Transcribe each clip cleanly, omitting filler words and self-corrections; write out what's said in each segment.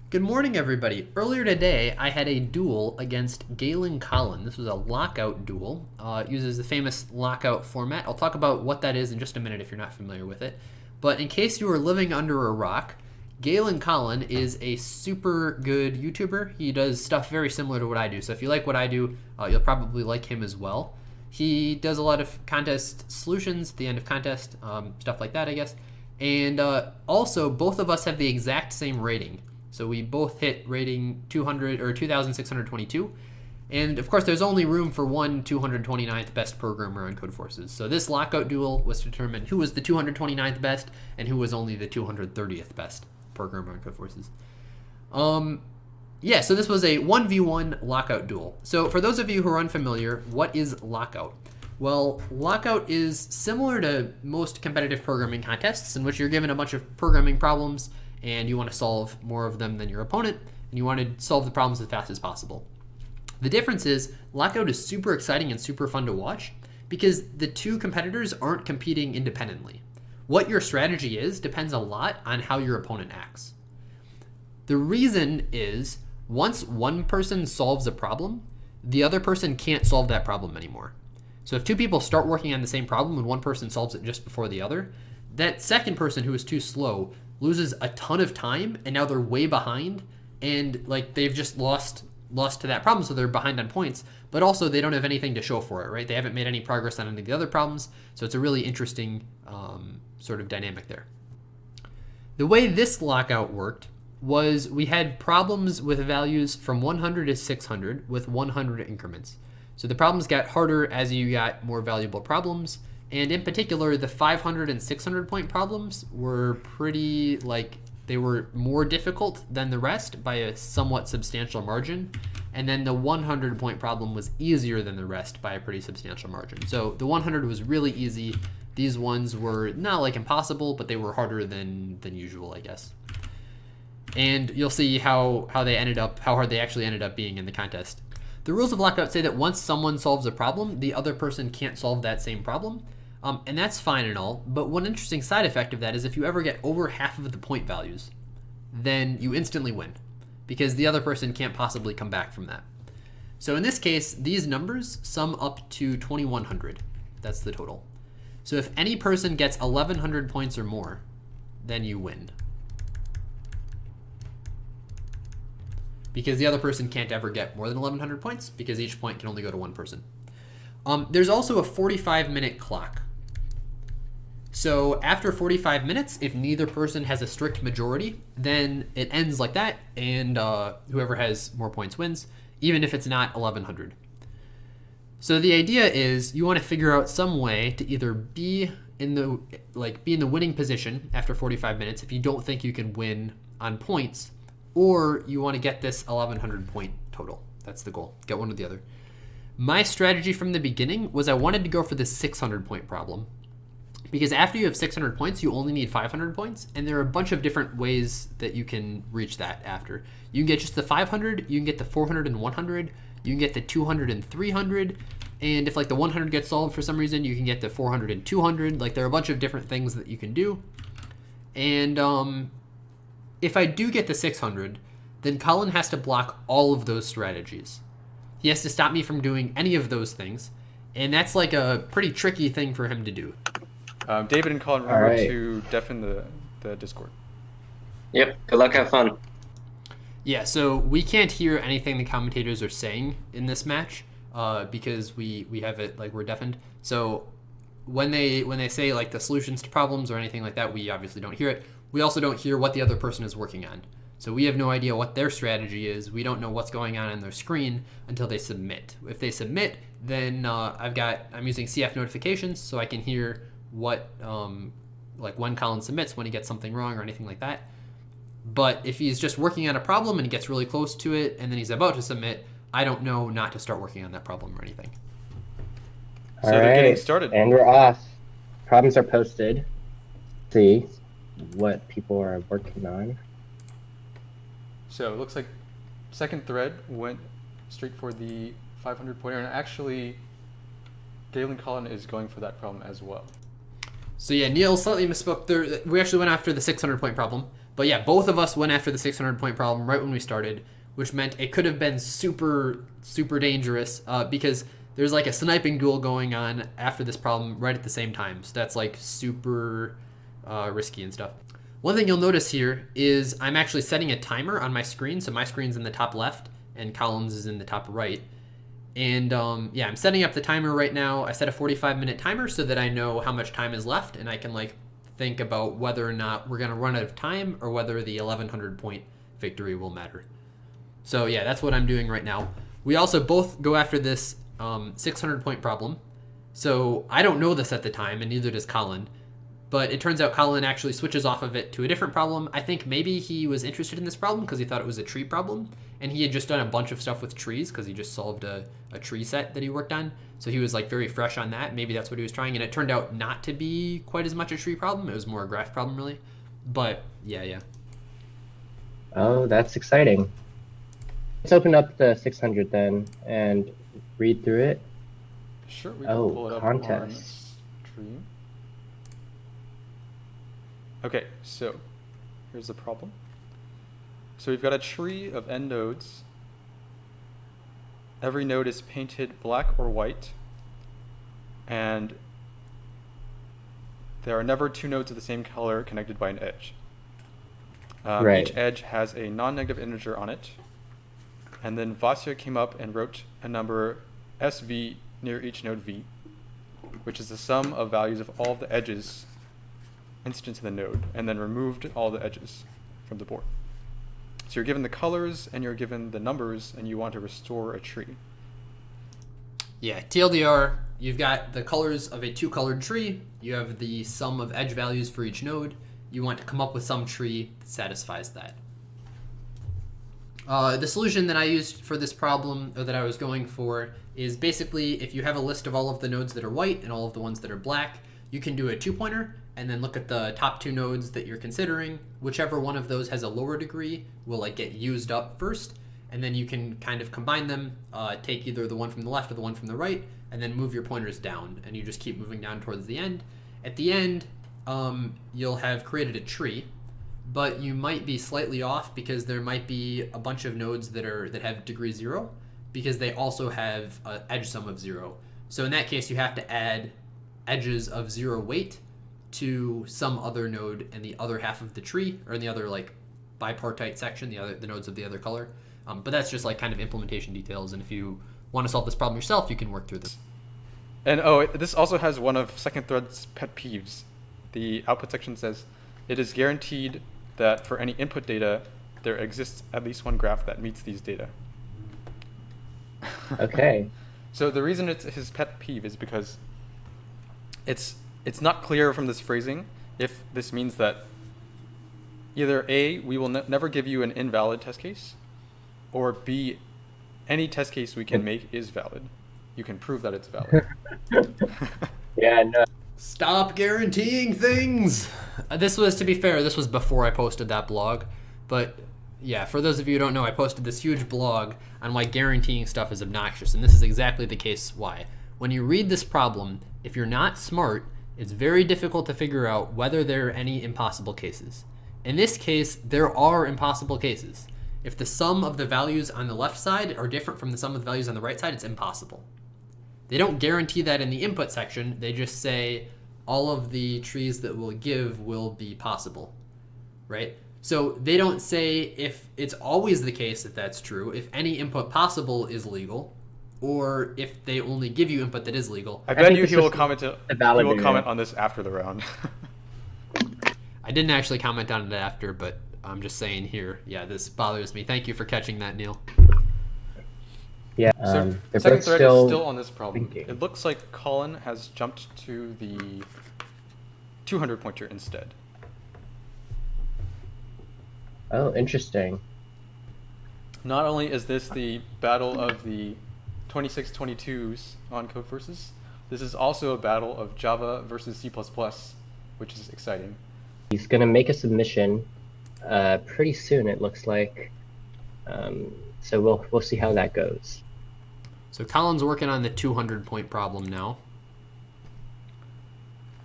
Good morning, everybody. Earlier today, I had a duel against Galen Colin. This was a lockout duel. It uses the famous lockout format. I'll talk about what that is in just a minute if you're not familiar with it. But in case you are living under a rock, Galen Colin is a super good YouTuber. He does stuff very similar to what I do. So if you like what I do, you'll probably like him as well. He does a lot of contest solutions at the end of contest, stuff like that, I guess. And also, both of us have the exact same rating. So we both hit rating 200 or 2,622. And of course, there's only room for one 229th best programmer on Codeforces. So this lockout duel was to determine who was the 229th best and who was only the 230th best programmer on Codeforces. Yeah, so this was a 1v1 lockout duel. So for those of you who are unfamiliar, what is lockout? Well, lockout is similar to most competitive programming contests in which you're given a bunch of programming problems and you want to solve more of them than your opponent, and you want to solve the problems as fast as possible. The difference is lockout is super exciting and super fun to watch because the two competitors aren't competing independently. What your strategy is depends a lot on how your opponent acts. The reason is once one person solves a problem, the other person can't solve that problem anymore. So if two people start working on the same problem and one person solves it just before the other, that second person who is too slow loses a ton of time and now they're way behind and like they've just lost to that problem, so they're behind on points, but also they don't have anything to show for it, right? They haven't made any progress on any of the other problems, so it's a really interesting sort of dynamic there. The way this lockout worked was we had problems with values from 100 to 600 with 100 increments. So the problems got harder as you got more valuable problems, and in particular, the 500 and 600 point problems were pretty, they were more difficult than the rest by a somewhat substantial margin. And then the 100 point problem was easier than the rest by a pretty substantial margin. So the 100 was really easy. These ones were not like impossible, but they were harder than usual, I guess. And you'll see how hard they actually ended up being in the contest. The rules of lockout say that once someone solves a problem, the other person can't solve that same problem. And that's fine and all, but one interesting side effect of that is if you ever get over half of the point values, then you instantly win, because the other person can't possibly come back from that. So in this case, these numbers sum up to 2,100. That's the total. So if any person gets 1,100 points or more, then you win. Because the other person can't ever get more than 1,100 points, because each point can only go to one person. There's also a 45-minute clock. So after 45 minutes, if neither person has a strict majority, then it ends like that, and whoever has more points wins, even if it's not 1,100. So the idea is you want to figure out some way to either be in the winning position after 45 minutes if you don't think you can win on points, or you want to get this 1,100 point total. That's the goal. Get one or the other. My strategy from the beginning was I wanted to go for the 600 point problem, because after you have 600 points, you only need 500 points, and there are a bunch of different ways that you can reach that after. You can get just the 500, you can get the 400 and 100, you can get the 200 and 300, and if like the 100 gets solved for some reason, you can get the 400 and 200. Like there are a bunch of different things that you can do. And if I do get the 600, then Colin has to block all of those strategies. He has to stop me from doing any of those things, and that's like a pretty tricky thing for him to do. David and Colin, remember to deafen the Discord. Yep, good luck, have fun. Yeah, so we can't hear anything the commentators are saying in this match because we have it, like, we're deafened. So when they say like the solutions to problems or anything like that, we obviously don't hear it. We also don't hear what the other person is working on. So we have no idea what their strategy is. We don't know what's going on their screen until they submit. If they submit, then I'm using CF notifications so I can hear what like when Colin submits, when he gets something wrong or anything like that. But if he's just working on a problem and he gets really close to it and then he's about to submit, I don't know not to start working on that problem or anything. So they're getting started. And we're off. Problems are posted. See what people are working on. So it looks like SecondThread went straight for the 500 pointer, and actually Galen Colin is going for that problem as well. So yeah, Neal slightly misspoke. We actually went after the 600 point problem, But yeah, both of us went after the 600-point problem right when we started, which meant it could have been super, super dangerous because there's like a sniping duel going on after this problem right at the same time. So that's like super risky and stuff. One thing you'll notice here is I'm actually setting a timer on my screen. So my screen's in the top left and Colin's is in the top right. And yeah, I'm setting up the timer right now. I set a 45-minute timer so that I know how much time is left and I can like think about whether or not we're gonna run out of time or whether the 1100-point victory will matter. So yeah, that's what I'm doing right now. We also both go after this 600-point problem. So I don't know this at the time, and neither does Colin. But it turns out Colin actually switches off of it to a different problem. I think maybe he was interested in this problem because he thought it was a tree problem. And he had just done a bunch of stuff with trees because he just solved a tree set that he worked on. So he was like very fresh on that. Maybe that's what he was trying. And it turned out not to be quite as much a tree problem. It was more a graph problem, really. But yeah. Oh, that's exciting. Let's open up the 600 then and read through it. Sure, we can pull it up on contest. stream. Okay, so here's the problem. So we've got a tree of n nodes. Every node is painted black or white, and there are never two nodes of the same color connected by an edge. Right. Each edge has a non-negative integer on it, and then Vasya came up and wrote a number SV near each node V, which is the sum of values of all of the edges incident to the node, and then removed all the edges from the board. So you're given the colors and you're given the numbers, and you want to restore a tree. Yeah, TLDR, you've got the colors of a two-colored tree. You have the sum of edge values for each node. You want to come up with some tree that satisfies that. The solution that I used for this problem, or that I was going for, is basically if you have a list of all of the nodes that are white and all of the ones that are black, you can do a two-pointer and then look at the top two nodes that you're considering. Whichever one of those has a lower degree will like get used up first, and then you can kind of combine them, take either the one from the left or the one from the right, and then move your pointers down, and you just keep moving down towards the end. At the end, you'll have created a tree, but you might be slightly off because there might be a bunch of nodes that have degree 0 because they also have an edge sum of 0. So in that case, you have to add edges of 0 weight to some other node in the other half of the tree, or in the other like bipartite section, the nodes of the other color. But that's just like kind of implementation details, and if you want to solve this problem yourself, you can work through this. And this also has one of SecondThread's pet peeves. The output section says, it is guaranteed that for any input data, there exists at least one graph that meets these data. Okay. So the reason it's his pet peeve is because it's not clear from this phrasing if this means that either A, we will never give you an invalid test case, or B, any test case we can make is valid. You can prove that it's valid. Yeah, no. Stop guaranteeing things! This was, to be fair, this was before I posted that blog. But yeah, for those of you who don't know, I posted this huge blog on why guaranteeing stuff is obnoxious. And this is exactly the case why. When you read this problem, if you're not smart, it's very difficult to figure out whether there are any impossible cases. In this case, there are impossible cases. If the sum of the values on the left side are different from the sum of the values on the right side, it's impossible. They don't guarantee that in the input section. They just say all of the trees that we'll give will be possible, right? So they don't say if it's always the case that that's true, if any input possible is legal, or if they only give you input that is legal. I bet he will comment on this after the round. I didn't actually comment on it after, but I'm just saying here, yeah, this bothers me. Thank you for catching that, Neal. Yeah, So they're SecondThread both still is still on this problem. thinking. It looks like Colin has jumped to the 200 pointer instead. Oh, interesting. Not only is this the battle of the 2622s on Code Versus, this is also a battle of Java versus C++, which is exciting. He's going to make a submission pretty soon, it looks like. So we'll see how that goes. So Colin's working on the 200-point problem now.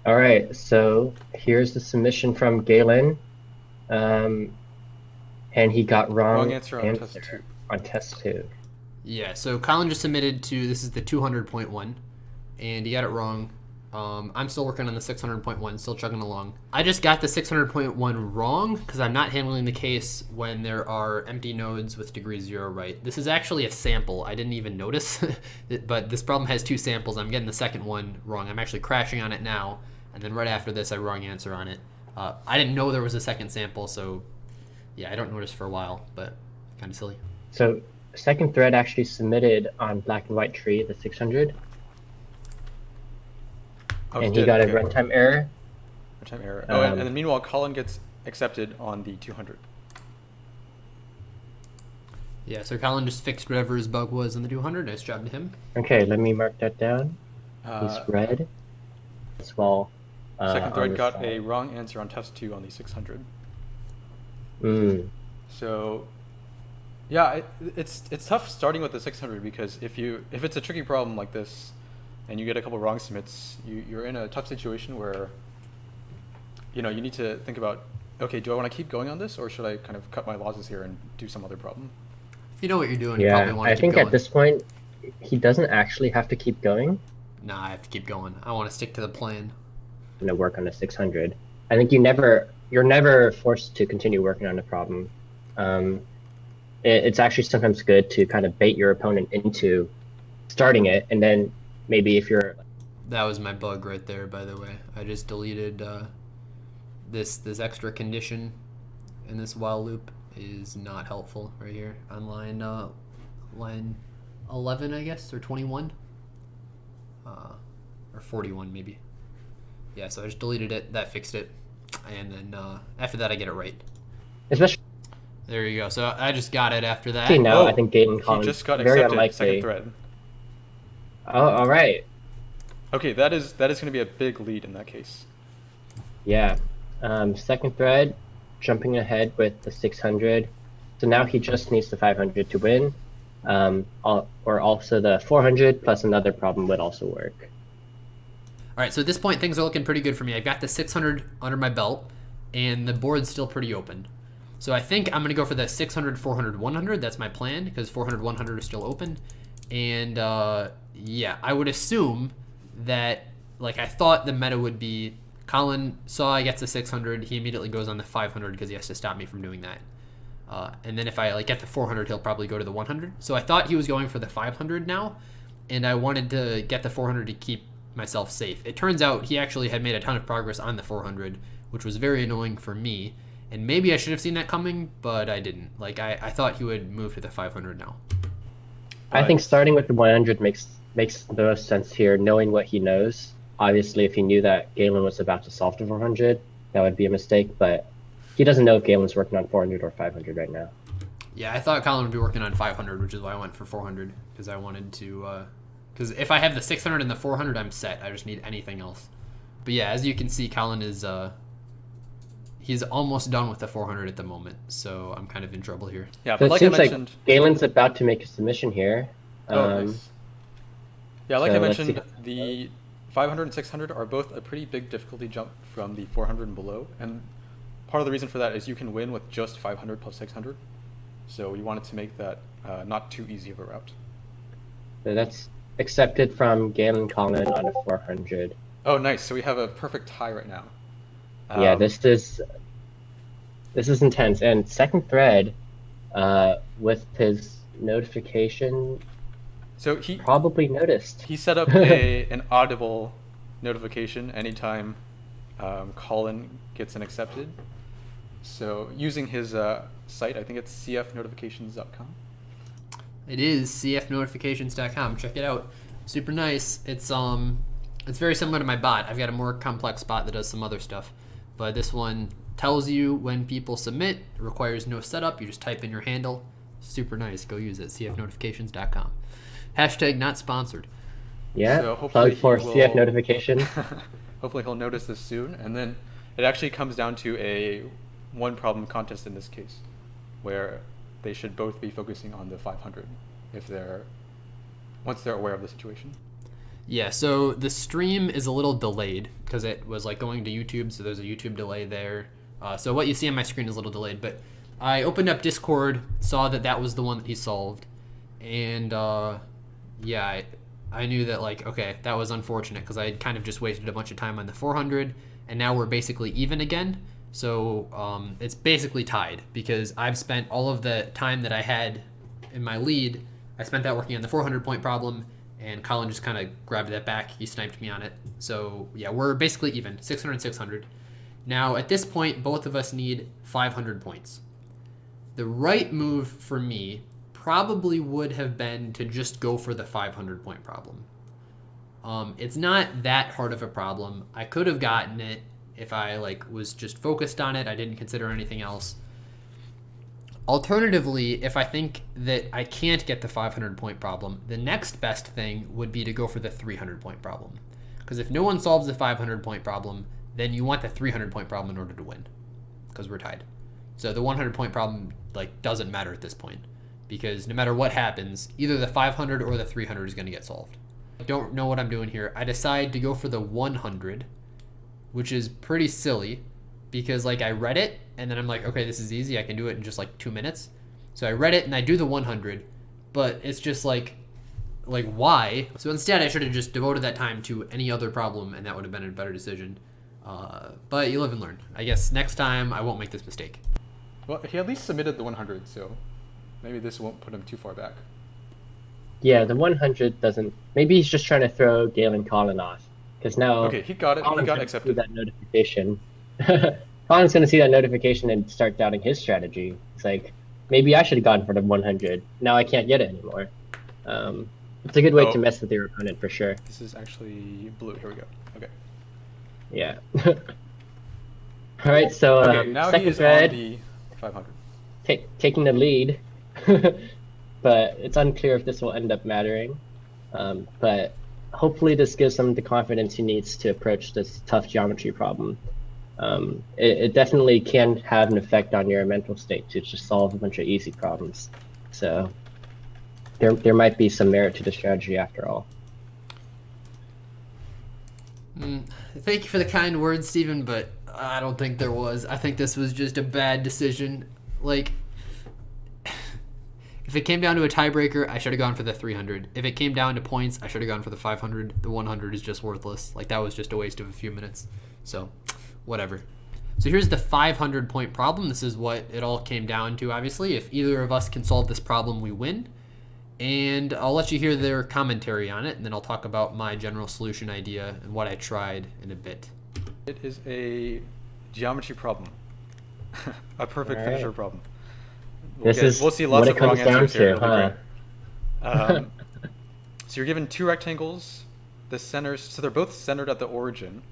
All right, so here's the submission from Galen. And he got Wrong answer on test 2. on test 2. Yeah, so Colin just submitted to, this is the 200.1, and he got it wrong. I'm still working on the 600.1, still chugging along. I just got the 600.1 wrong because I'm not handling the case when there are empty nodes with degree 0 right. This is actually a sample. I didn't even notice, but this problem has 2 samples. I'm getting the second one wrong. I'm actually crashing on it now, and then right after this, I wrong answer on it. I didn't know there was a second sample, so yeah, I don't notice for a while, but kind of silly. So SecondThread actually submitted on black and white tree the 600. Oh, And he got a runtime error. Runtime error. Oh, and then meanwhile, Colin gets accepted on the 200. Yeah, so Colin just fixed whatever his bug was in the 200. Nice job to him. Okay, let me mark that down. He's red as well. SecondThread got a wrong answer on test 2 on the 600. So, yeah, it's tough starting with the 600 because if it's a tricky problem like this, and you get a couple wrong submits, you're in a tough situation where, you need to think about, okay, do I want to keep going on this, or should I kind of cut my losses here and do some other problem? If you know what you're doing, you probably want to keep going. I think at this point, he doesn't actually have to keep going. Nah, I have to keep going. I want to stick to the plan. I'm gonna work on the 600. I think you're never forced to continue working on the problem. It's actually sometimes good to kind of bait your opponent into starting it, and then maybe if you're... That was my bug right there, by the way. I just deleted this extra condition in this while loop is not helpful right here on line 11, I guess, or 21, or 41 maybe. Yeah, so I just deleted it. That fixed it, and then after that I get it right. Especially. There you go. So I just got it after that. See, now I think Galen, Colin, he just got very accepted unlikely. SecondThread. Oh, all right. Okay, that is going to be a big lead in that case. Yeah. SecondThread jumping ahead with the 600. So now he just needs the 500 to win. Or also the 400 plus another problem would also work. All right, so at this point, things are looking pretty good for me. I've got the 600 under my belt, and the board's still pretty open. So I think I'm going to go for the 600, 400, 100. That's my plan, because 400, 100 are still open. And yeah, I would assume that, like, I thought the meta would be Colin saw I gets the 600, he immediately goes on the 500 because he has to stop me from doing that. And then if I get the 400, he'll probably go to the 100. So I thought he was going for the 500 now, and I wanted to get the 400 to keep myself safe. It turns out he actually had made a ton of progress on the 400, which was very annoying for me. And maybe I should have seen that coming, but I didn't. Like, I thought he would move to the 500 now. I think starting with the 100 makes the most sense here, knowing what he knows. Obviously, if he knew that Galen was about to solve the 400, that would be a mistake, but he doesn't know if Galen's working on 400 or 500 right now. Yeah, I thought Colin would be working on 500, which is why I went for 400, because I wanted to... Because if I have the 600 and the 400, I'm set. I just need anything else. But yeah, as you can see, Colin is... he's almost done with the 400 at the moment, so I'm kind of in trouble here. Yeah, So but like it I seems mentioned... like Galen's about to make a submission here. Nice. Yeah, like so I let's mentioned, see. the 500 and 600 are both a pretty big difficulty jump from the 400 and below, and part of the reason for that is you can win with just 500 plus 600, so we wanted to make that not too easy of a route. So that's accepted from Galen Colin on a 400. Oh, nice. So we have a perfect tie right now. Yeah, this is intense. And SecondThread, with his notification, so he probably noticed. He set up an audible notification anytime Colin gets an accepted. So using his site, I think it's cfnotifications.com. It is cfnotifications.com. Check it out. Super nice. It's very similar to my bot. I've got a more complex bot that does some other stuff, but this one tells you when people submit. It requires no setup. You just type in your handle. Super nice. Go use it. cfnotifications.com. Hashtag not sponsored. Yeah. So hopefully plug for he will... CF notification. Hopefully he'll notice this soon, and then it actually comes down to a one problem contest in this case, where they should both be focusing on the 500 once they're aware of the situation. Yeah, so the stream is a little delayed because it was like going to YouTube, so there's a YouTube delay there. So what you see on my screen is a little delayed, but I opened up Discord, saw that that was the one that he solved, and yeah, I knew that, like, okay, that was unfortunate because I had kind of just wasted a bunch of time on the 400, and now we're basically even again. So it's basically tied because I've spent all of the time that I had in my lead, I spent that working on the 400-point problem, and Colin just kind of grabbed that back. He sniped me on it. So yeah, we're basically even, 600 and 600. Now at this point, both of us need 500 points. The right move for me probably would have been to just go for the 500-point problem. It's not that hard of a problem. I could have gotten it if I was just focused on it. I didn't consider anything else. Alternatively, if I think that I can't get the 500-point problem, the next best thing would be to go for the 300-point problem. Because if no one solves the 500-point problem, then you want the 300-point problem in order to win, because we're tied. So the 100-point problem doesn't matter at this point, because no matter what happens, either the 500 or the 300 is going to get solved. I don't know what I'm doing here. I decide to go for the 100, which is pretty silly, because I read it and then I'm like, okay, this is easy. I can do it in just 2 minutes. So I read it and I do the 100, but it's just why? So instead I should have just devoted that time to any other problem, and that would have been a better decision. But you live and learn. I guess next time I won't make this mistake. Well, he at least submitted the 100, so maybe this won't put him too far back. Yeah, the 100 doesn't. Maybe he's just trying to throw Galen Colin off, because now. Okay, he got it. He got accepted. That notification. Colin's going to see that notification and start doubting his strategy. It's like, maybe I should have gone for the 100. Now I can't get it anymore. It's a good way to mess with your opponent for sure. This is actually blue. Here we go. Okay. Yeah. All right. So okay, now he is on the 500. Taking the lead, but it's unclear if this will end up mattering. But hopefully this gives him the confidence he needs to approach this tough geometry problem. It definitely can have an effect on your mental state to just solve a bunch of easy problems. So there might be some merit to the strategy after all. Thank you for the kind words, Steven, but I don't think there was. I think this was just a bad decision. If it came down to a tiebreaker, I should have gone for the 300. If it came down to points, I should have gone for the 500. The 100 is just worthless. That was just a waste of a few minutes. So, whatever. So here's the 500-point problem. This is what it all came down to, obviously. If either of us can solve this problem, we win. And I'll let you hear their commentary on it, and then I'll talk about my general solution idea and what I tried in a bit. It is a geometry problem. A perfect finisher problem. We'll see lots of wrong answers here. So you're given two rectangles. The centers, so they're both centered at the origin.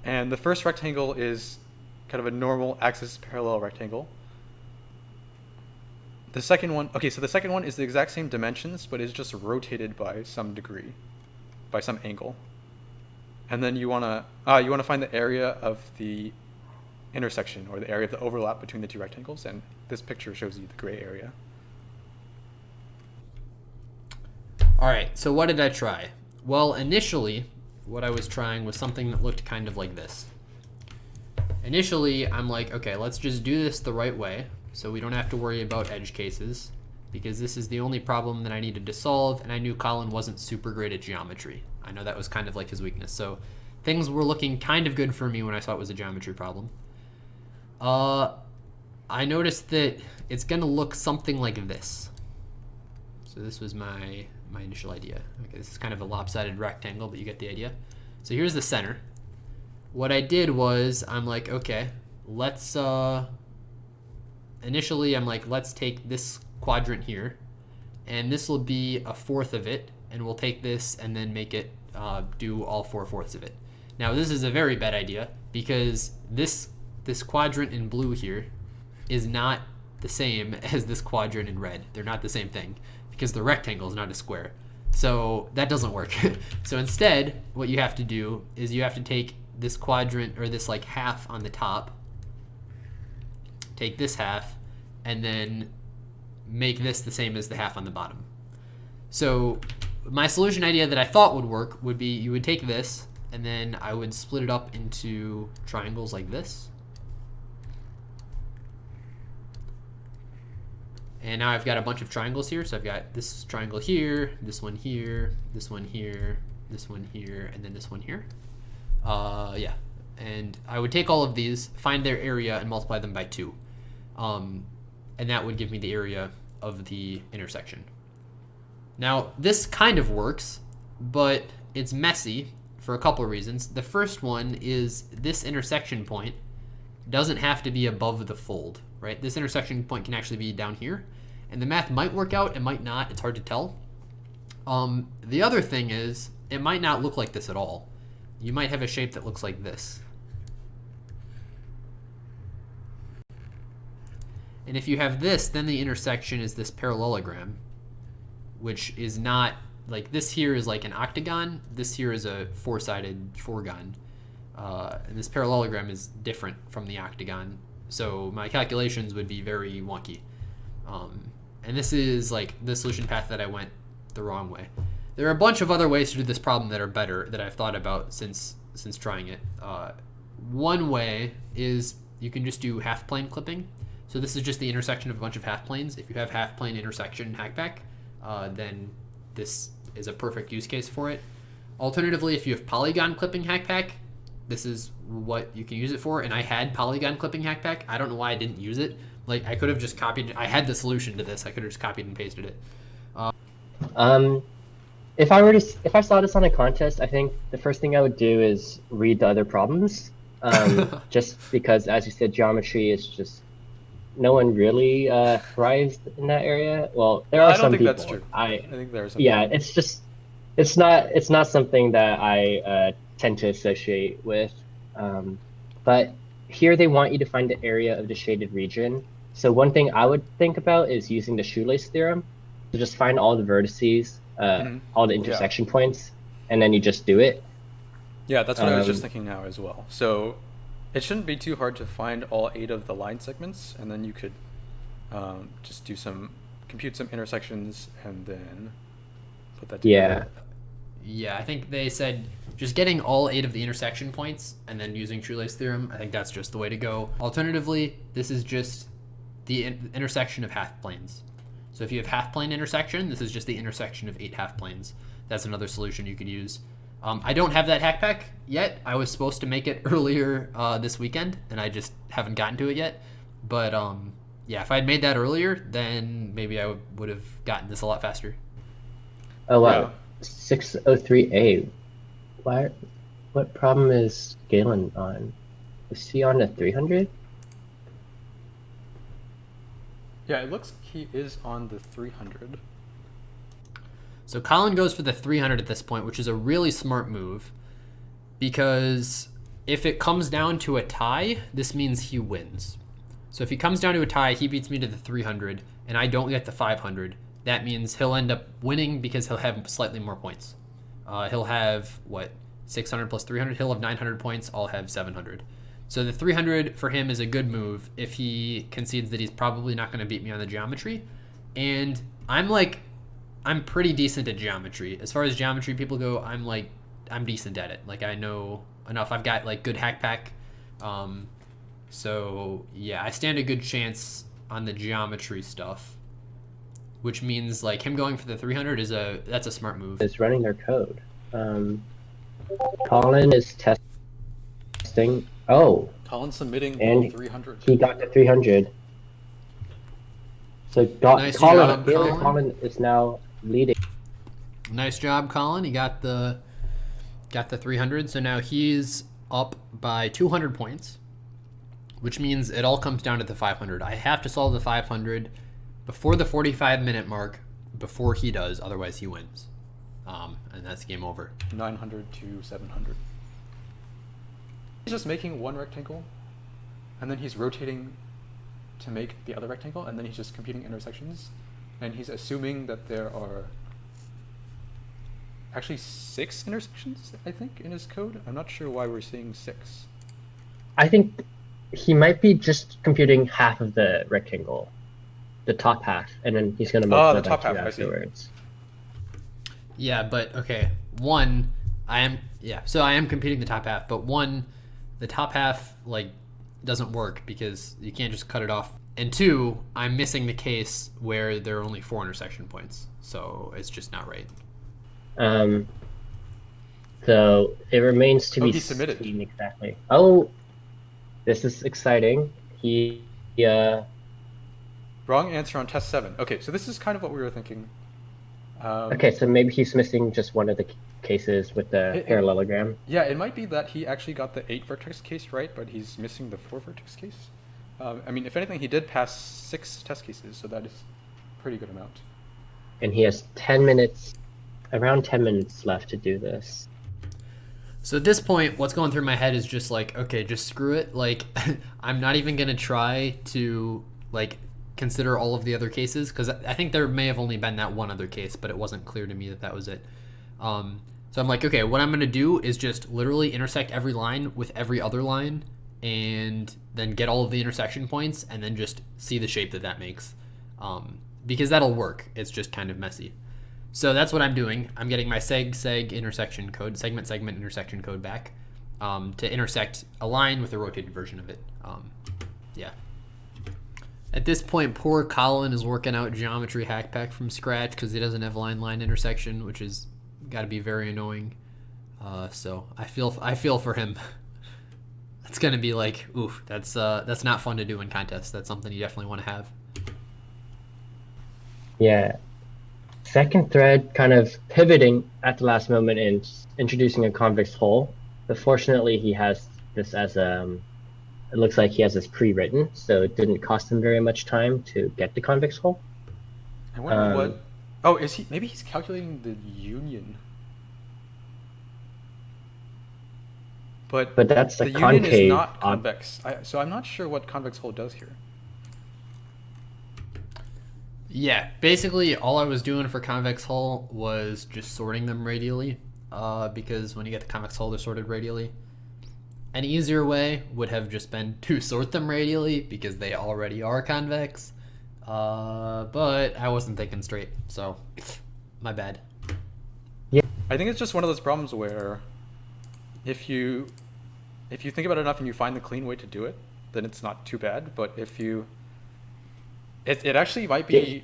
And the first rectangle is kind of a normal axis parallel rectangle. The second one, so the second one is the exact same dimensions, but is just rotated by some degree, by some angle. And then you wanna find the area of the intersection, or the area of the overlap between the two rectangles, and this picture shows you the gray area. All right, so what did I try? Well, initially, what I was trying was something that looked kind of like this. Initially, I'm like, okay, let's just do this the right way, so we don't have to worry about edge cases, because this is the only problem that I needed to solve, and I knew Colin wasn't super great at geometry. I know that was kind of his weakness, so things were looking kind of good for me when I saw it was a geometry problem. I noticed that it's gonna look something like this. So this was my initial idea. Okay, this is kind of a lopsided rectangle, but you get the idea. So here's the center. What I did was, I'm like, okay, let's, initially I'm like, let's take this quadrant here, and this will be a fourth of it, and we'll take this and then make it do all 4/4 of it. Now this is a very bad idea, because this quadrant in blue here is not the same as this quadrant in red. They're not the same thing, because the rectangle is not a square. So that doesn't work. So instead, what you have to do is you have to take this quadrant, or this half on the top, take this half, and then make this the same as the half on the bottom. So my solution idea that I thought would work would be you would take this, and then I would split it up into triangles like this. And now I've got a bunch of triangles here. So I've got this triangle here, this one here, this one here, this one here, and then this one here. Yeah. And I would take all of these, find their area, and multiply them by 2. And that would give me the area of the intersection. Now, this kind of works, but it's messy for a couple of reasons. The first one is this intersection point doesn't have to be above the fold, right? This intersection point can actually be down here, and the math might work out, it might not, it's hard to tell. The other thing is, it might not look like this at all. You might have a shape that looks like this. And if you have this, then the intersection is this parallelogram, which is not, like this here is like an octagon, this here is a 4-sided fourgon. And this parallelogram is different from the octagon. So my calculations would be very wonky. And this is like the solution path that I went the wrong way. There are a bunch of other ways to do this problem that are better that I've thought about since trying it. One way is you can just do half plane clipping. So this is just the intersection of a bunch of half planes. If you have half plane intersection hackback, then this is a perfect use case for it. Alternatively, if you have polygon clipping hackback, this is what you can use it for. And I had polygon clipping hackback. I don't know why I didn't use it. Like I could have just copied. I had the solution to this. I could have just copied and pasted it. If I saw this on a contest, I think the first thing I would do is read the other problems. Just because, as you said, geometry is just no one really thrives in that area. Well, there are some people. I don't think that's true. I think there are some. Yeah, it's just it's not something that I tend to associate with. But here they want you to find the area of the shaded region. So one thing I would think about is using the shoelace theorem to just find all the vertices, all the intersection points, and then you just do it. Yeah, that's what I was just thinking now as well. So it shouldn't be too hard to find all 8 of the line segments, and then you could just compute some intersections and then put that together. Yeah, I think they said just getting all 8 of the intersection points and then using shoelace theorem, I think that's just the way to go. Alternatively, this is just the intersection of half planes. So if you have half plane intersection, this is just the intersection of 8 half planes. That's another solution you could use. I don't have that hackback yet. I was supposed to make it earlier this weekend, and I just haven't gotten to it yet. But yeah, if I had made that earlier, then maybe I would have gotten this a lot faster. Oh wow, yeah. 603A. What problem is Galen on? Is he on the 300? Yeah, it looks like he is on the 300. So Colin goes for the 300 at this point, which is a really smart move, because if it comes down to a tie, this means he wins. So if he comes down to a tie, he beats me to the 300, and I don't get the 500. That means he'll end up winning because he'll have slightly more points. He'll have, 600 plus 300? He'll have 900 points, I'll have 700. So the 300 for him is a good move if he concedes that he's probably not going to beat me on the geometry. And I'm pretty decent at geometry. As far as geometry people go, I'm decent at it. Like I know enough. I've got good hackback. So yeah, I stand a good chance on the geometry stuff, which means him going for the 300 that's a smart move. It's running their code. Colin is testing. Oh. Colin submitting and 300. He got the 300. So nice job, Colin. Colin is now leading. Nice job, Colin. He got the 300. So now he's up by 200 points, which means it all comes down to the 500. I have to solve the 500 before the 45-minute mark, before he does, otherwise he wins. And that's game over. 900 to 700. He's just making one rectangle, and then he's rotating to make the other rectangle, and then he's just computing intersections, and he's assuming that there are actually 6 intersections, I think, in his code. I'm not sure why we're seeing 6. I think he might be just computing half of the rectangle, the top half, and then he's going to multiply the top half afterwards. Yeah, but okay. One, So I am competing the top half, but one, the top half like doesn't work because you can't just cut it off. And two, I'm missing the case where there are only 4 intersection points, so it's just not right. So it remains to be he submitted. seen exactly. Oh, this is exciting. He Wrong answer on test 7. Okay, so this is kind of what we were thinking. Okay, so maybe he's missing just one of the cases with the parallelogram. Yeah, it might be that he actually got the 8 vertex case right, but he's missing the 4 vertex case. I mean, if anything, he did pass 6 test cases, so that is a pretty good amount. And he has 10 minutes, around 10 minutes left to do this. So at this point, what's going through my head is just like, okay, just screw it. Like, I'm not even going to try to, like, consider all of the other cases, because I think there may have only been that one other case, but it wasn't clear to me that that was it. So I'm like, okay, what I'm going to do is just literally intersect every line with every other line, and then get all of the intersection points, and then just see the shape that that makes. Because that'll work. It's just kind of messy. So that's what I'm doing. I'm getting my seg intersection code, segment intersection code back to intersect a line with a rotated version of it. Yeah. At this point, poor Colin is working out geometry hack pack from scratch because he doesn't have line intersection, which is got to be very annoying. So I feel for him. That's gonna be like, oof, that's not fun to do in contests. That's something you definitely want to have. Yeah. SecondThread kind of pivoting at the last moment and introducing a convex hull. But fortunately, he has this as it looks like he has this pre-written, so it didn't cost him very much time to get the convex hull. I wonder what. Oh, is he? Maybe he's calculating the union. But that's the a union concave. is not convex. So I'm not sure what convex hull does here. Yeah, basically all I was doing for convex hull was just sorting them radially, because when you get the convex hull, they're sorted radially. An easier way would have just been to sort them radially because they already are convex, but I wasn't thinking straight, so my bad. Yeah, I think it's just one of those problems where if you think about it enough and you find the clean way to do it, then it's not too bad. But if you it actually might be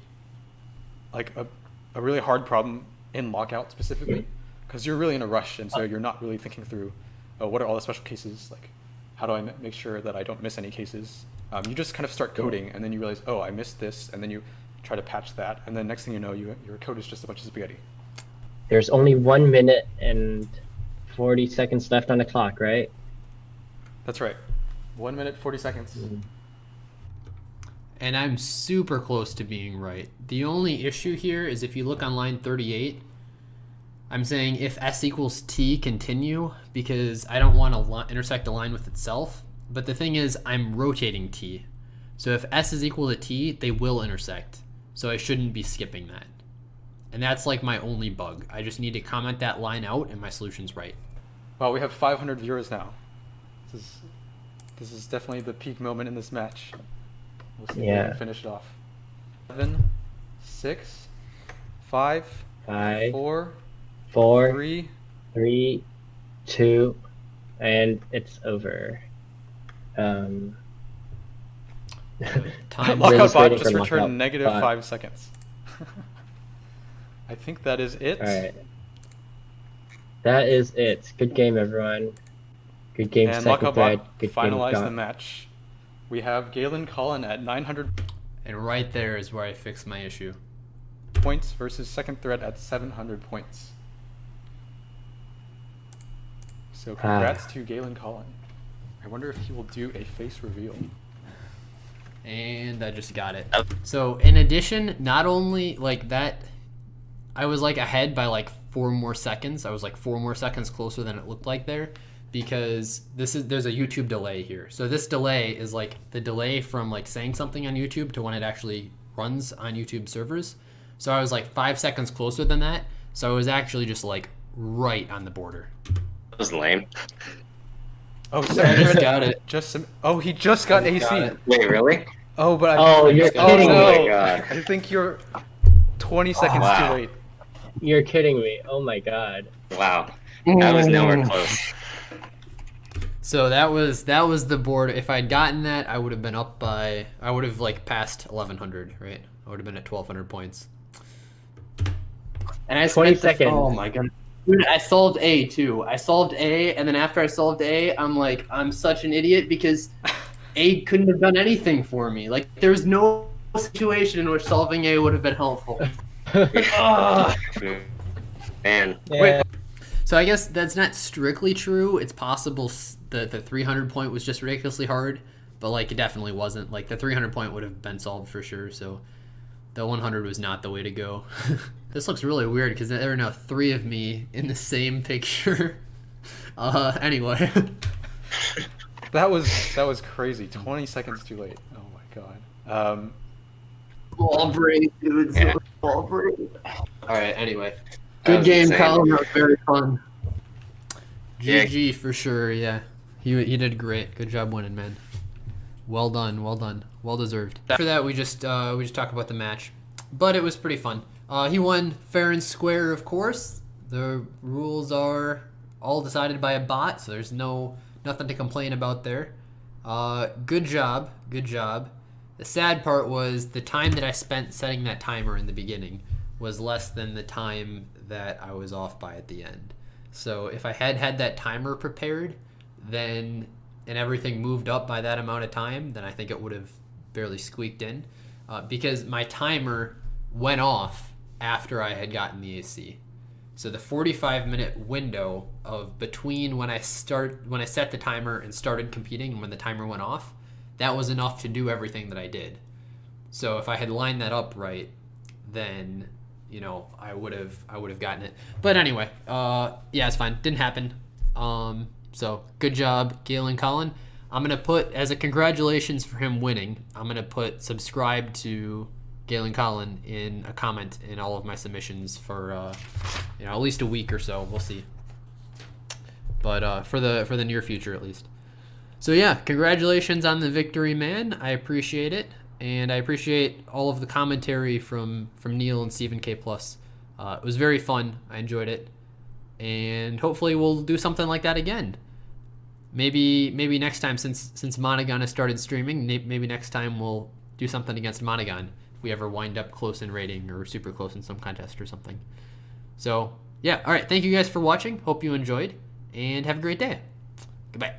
like a really hard problem in lockout specifically, because you're really in a rush, and so you're not really thinking through what are all the special cases, like how do I make sure that I don't miss any cases. You just kind of start coding, and then you realize, oh, I missed this, and then you try to patch that, and then next thing you know, your code is just a bunch of spaghetti. There's only 1 minute and 40 seconds left on the clock, right? That's right. 1 minute 40 seconds. And I'm super close to being right. The only issue here is if you look on line 38, I'm saying if s equals t, continue, because I don't want to intersect a line with itself. But the thing is, I'm rotating t. So if s is equal to t, they will intersect. So I shouldn't be skipping that. And that's like my only bug. I just need to comment that line out and my solution's right. Well, we have 500 viewers now. This is definitely the peak moment in this match. We'll see if we can finish it off. 7, 6, 5, 4, 3, 2, and it's over. Time. Lockout bot just returned negative 5 seconds. I think that is it. All right. That is it. Good game, everyone. Good game, and Lockout bot Good finalized game, the match. We have Galen Colin at 900 and right there is where I fixed my issue. points versus SecondThread at 700 points. So congrats to Galen Colin. I wonder if he will do a face reveal. And I just got it. So in addition, not only like that, I was like ahead by like 4 more seconds. I was like 4 more seconds closer than it looked like there, because there's a YouTube delay here. So this delay is like the delay from like saying something on YouTube to when it actually runs on YouTube servers. So I was like 5 seconds closer than that. So I was actually just like right on the border. That was lame. Oh, I just got it. He just got AC. Wait, really? Oh, but you're kidding me. Oh my god. I think you're 20 seconds too late. You're kidding me. Oh my god. Wow. That was nowhere close. So that was the board. If I'd gotten that, I would have been up by. I would have like passed 1100, right? I would have been at 1200 points. And I 20 spent seconds. Oh my god. Dude, I solved A too. I solved A, and then after I solved A, I'm like, I'm such an idiot because A couldn't have done anything for me. Like, there's no situation in which solving A would have been helpful. Ugh. Man. Yeah. So I guess that's not strictly true. It's possible the 300 point was just ridiculously hard, but like it definitely wasn't. Like the 300 point would have been solved for sure. So the 100 was not the way to go. This looks really weird because there are now 3 of me in the same picture. Anyway. That was crazy. 20 seconds too late. Oh my god. Ball break, dude. Yeah. Ball break. All right. Anyway, That good was game, insane. Colin. That was very fun. Yeah. GG for sure. Yeah, he did great. Good job winning, man. Well done. Well done. Well deserved. After that, we just talked about the match, but it was pretty fun. He won fair and square, of course. The rules are all decided by a bot, so there's nothing to complain about there. Good job. Good job. The sad part was the time that I spent setting that timer in the beginning was less than the time that I was off by at the end. So if I had that timer prepared, then and everything moved up by that amount of time, then I think it would have barely squeaked in, because my timer went off after I had gotten the AC. So the 45-minute window of between when I set the timer and started competing and when the timer went off, that was enough to do everything that I did. So if I had lined that up right, then I would have gotten it. But anyway, yeah, it's fine. Didn't happen. So good job, Galen, Colin. I'm gonna put as a congratulations for him winning. I'm gonna put subscribe to Galen Colin in a comment in all of my submissions for at least a week or so. We'll see. But for the near future at least. So yeah, congratulations on the victory, man. I appreciate it. And I appreciate all of the commentary from Neal and Stevenkplus. It was very fun. I enjoyed it. And hopefully we'll do something like that again. Maybe next time, since Monogon has started streaming, maybe next time we'll do something against Monogon if we ever wind up close in rating or super close in some contest or something. So yeah, all right. Thank you guys for watching. Hope you enjoyed, and have a great day. Goodbye.